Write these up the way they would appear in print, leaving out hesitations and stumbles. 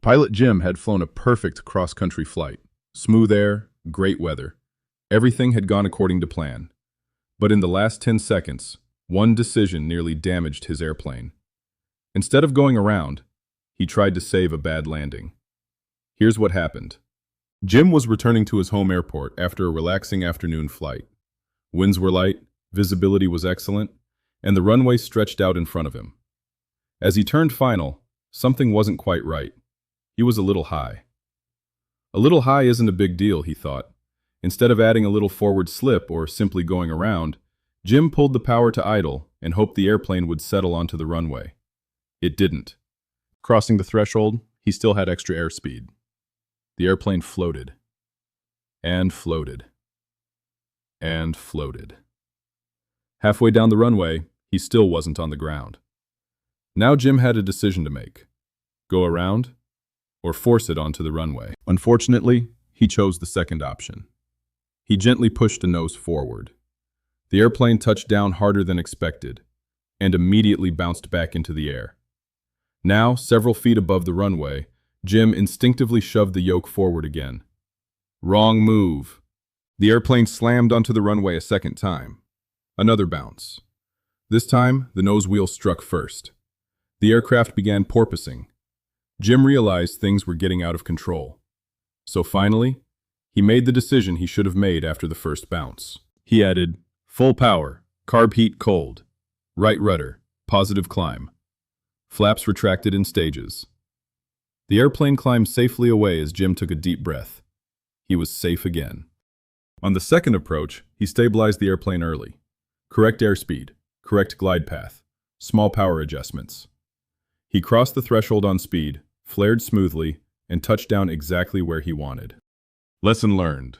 Pilot Jim had flown a perfect cross-country flight. Smooth air, great weather. Everything had gone according to plan. But in the last 10 seconds, one decision nearly damaged his airplane. Instead of going around, he tried to save a bad landing. Here's what happened. Jim was returning to his home airport after a relaxing afternoon flight. Winds were light, visibility was excellent, and the runway stretched out in front of him. As he turned final, something wasn't quite right. He was a little high. A little high isn't a big deal, he thought. Instead of adding a little forward slip or simply going around, Jim pulled the power to idle and hoped the airplane would settle onto the runway. It didn't. Crossing the threshold, he still had extra airspeed. The airplane floated. And floated. And floated. Halfway down the runway, he still wasn't on the ground. Now Jim had a decision to make. Go around, or force it onto the runway. Unfortunately, he chose the second option. He gently pushed a nose forward. The airplane touched down harder than expected, and immediately bounced back into the air. Now, several feet above the runway, Jim instinctively shoved the yoke forward again. Wrong move. The airplane slammed onto the runway a second time. Another bounce. This time, the nose wheel struck first. The aircraft began porpoising. Jim realized things were getting out of control. So finally, he made the decision he should have made after the first bounce. He added, full power, carb heat cold, right rudder, positive climb. Flaps retracted in stages. The airplane climbed safely away as Jim took a deep breath. He was safe again. On the second approach, he stabilized the airplane early. Correct airspeed, correct glide path, small power adjustments. He crossed the threshold on speed, flared smoothly, and touched down exactly where he wanted. Lesson learned.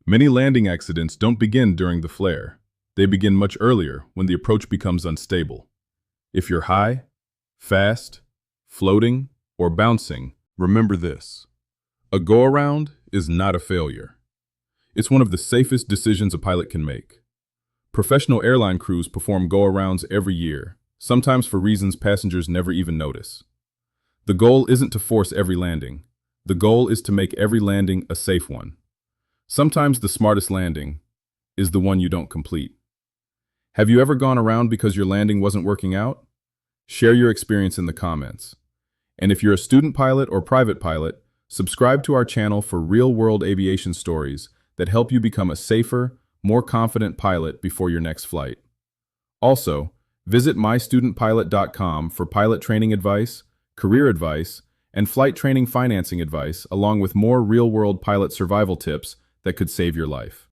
Many landing accidents don't begin during the flare. They begin much earlier when the approach becomes unstable. If you're high, fast, floating, or bouncing, remember this. A go-around is not a failure. It's one of the safest decisions a pilot can make. Professional airline crews perform go-arounds every year, sometimes for reasons passengers never even notice. The goal isn't to force every landing. The goal is to make every landing a safe one. Sometimes the smartest landing is the one you don't complete. Have you ever gone around because your landing wasn't working out? Share your experience in the comments. And if you're a student pilot or private pilot, subscribe to our channel for real-world aviation stories that help you become a safer, more confident pilot before your next flight. Also, visit mystudentpilot.com for pilot training advice, career advice, and flight training financing advice, along with more real-world pilot survival tips that could save your life.